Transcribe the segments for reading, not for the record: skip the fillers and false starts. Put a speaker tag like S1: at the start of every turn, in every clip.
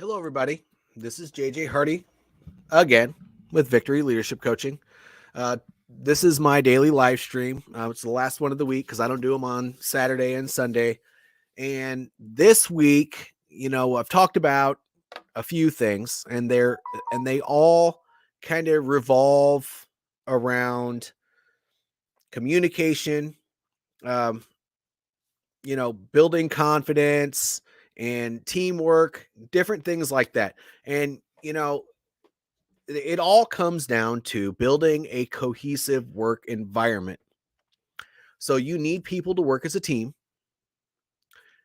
S1: Hello, everybody. This is JJ Hardy again with Victory Leadership Coaching. Uh, this is my daily live stream. It's the last one of the week because I don't do them on Saturday and Sunday. And this week, I've talked about a few things, and they all kind of revolve around communication, um, building confidence and teamwork, different things like that. And it all comes down to building a cohesive work environment. So you need people to work as a team.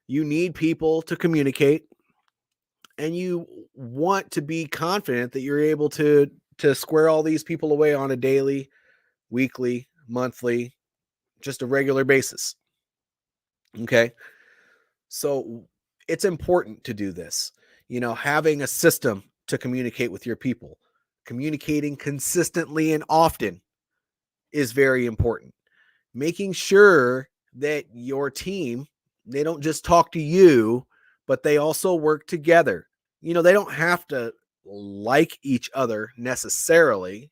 S1: You need people to communicate, and you want to be confident that you're able to square all these people away on a daily, weekly, monthly, just a regular basis. Okay? So it's important to do this. Having a system to communicate with your people, communicating consistently and often is very important. Making sure that your team, they don't just talk to you, but they also work together. They don't have to like each other necessarily,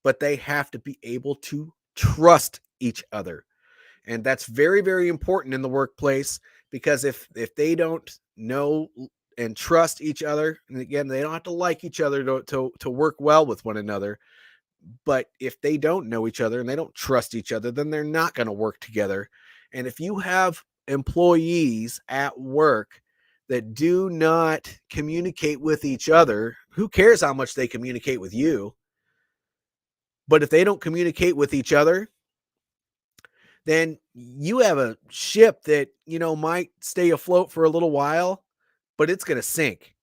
S1: but they have to be able to trust each other. And that's very, very important in the workplace, because if they don't know and trust each other, and again, they don't have to like each other to work well with one another. But if they don't know each other and they don't trust each other, then they're not going to work together. And if you have employees at work that do not communicate with each other, who cares how much they communicate with you? But if they don't communicate with each other, then you have a ship that, might stay afloat for a little while, but it's going to sink.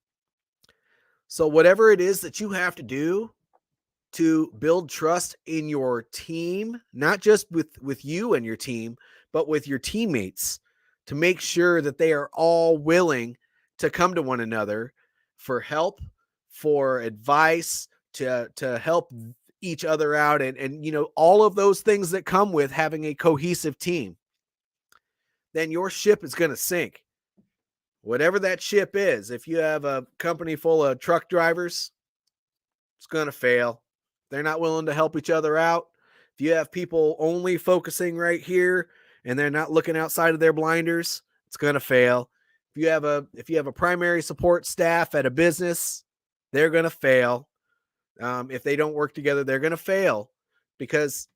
S1: So whatever it is that you have to do to build trust in your team, not just with you and your team, but with your teammates, to make sure that they are all willing to come to one another for help, for advice, to help each other out, and all of those things that come with having a cohesive team, then your ship is going to sink. Whatever that ship is, if you have a company full of truck drivers, it's going to fail. They're not willing to help each other out. If you have people only focusing right here and they're not looking outside of their blinders, it's going to fail. If you have a primary support staff at a business, they're going to fail. If they don't work together, they're going to fail, because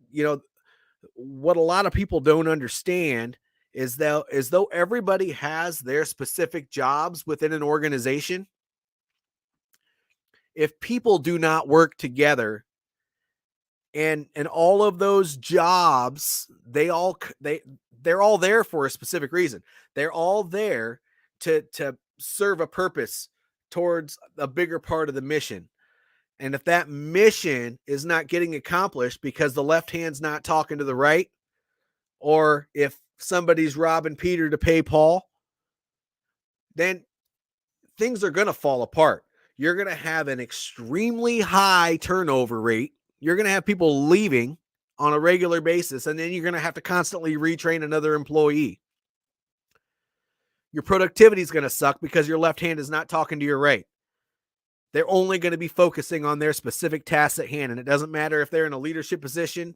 S1: what a lot of people don't understand is that as though everybody has their specific jobs within an organization, if people do not work together, and all of those jobs, they're all there for a specific reason. They're all there to serve a purpose towards a bigger part of the mission. And if that mission is not getting accomplished because the left hand's not talking to the right, or if somebody's robbing Peter to pay Paul, then things are going to fall apart. You're going to have an extremely high turnover rate. You're going to have people leaving on a regular basis, and then you're going to have to constantly retrain another employee. Your productivity is going to suck because your left hand is not talking to your right. They're only going to be focusing on their specific tasks at hand, and it doesn't matter if they're in a leadership position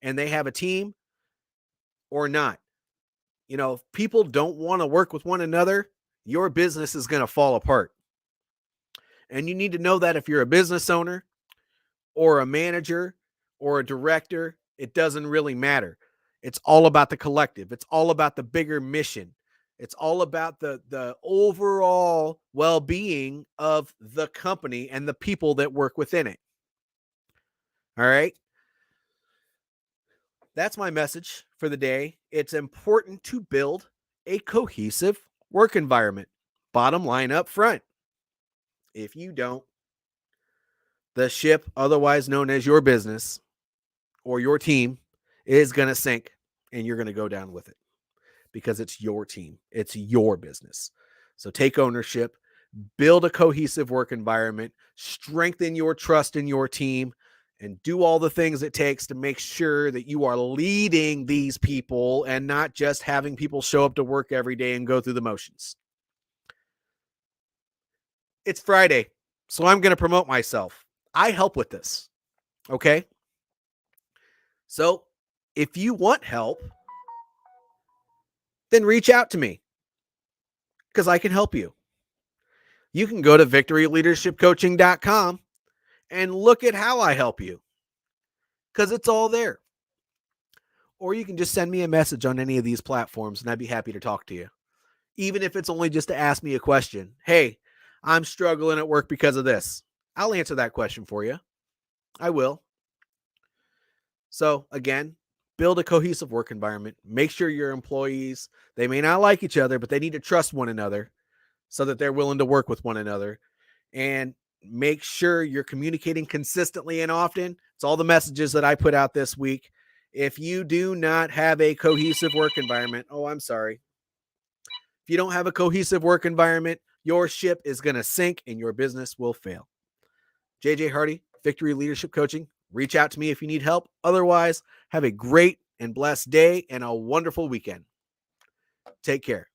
S1: and they have a team or not. If people don't want to work with one another, your business is going to fall apart. And you need to know that if you're a business owner or a manager or a director, it doesn't really matter. It's all about the collective. It's all about the bigger mission. It's all about the overall well-being of the company and the people that work within it. All right. That's my message for the day. It's important to build a cohesive work environment. Bottom line up front. If you don't, the ship, otherwise known as your business or your team, is going to sink, and you're going to go down with it, because it's your team. It's your business. So take ownership, build a cohesive work environment, strengthen your trust in your team, and do all the things it takes to make sure that you are leading these people and not just having people show up to work every day and go through the motions. It's Friday, so I'm going to promote myself. I help with this. Okay. So if you want help, then reach out to me because I can help you. You can go to victoryleadershipcoaching.com and look at how I help you because it's all there. Or you can just send me a message on any of these platforms and I'd be happy to talk to you. Even if it's only just to ask me a question. Hey, I'm struggling at work because of this. I'll answer that question for you. I will. So again, build a cohesive work environment. Make sure your employees, they may not like each other, but they need to trust one another so that they're willing to work with one another. And make sure you're communicating consistently and often. It's all the messages that I put out this week. If you do not have a cohesive work environment, I'm sorry. If you don't have a cohesive work environment, your ship is going to sink and your business will fail. JJ Hardy, Victory Leadership Coaching. Reach out to me if you need help. Otherwise, have a great and blessed day and a wonderful weekend. Take care.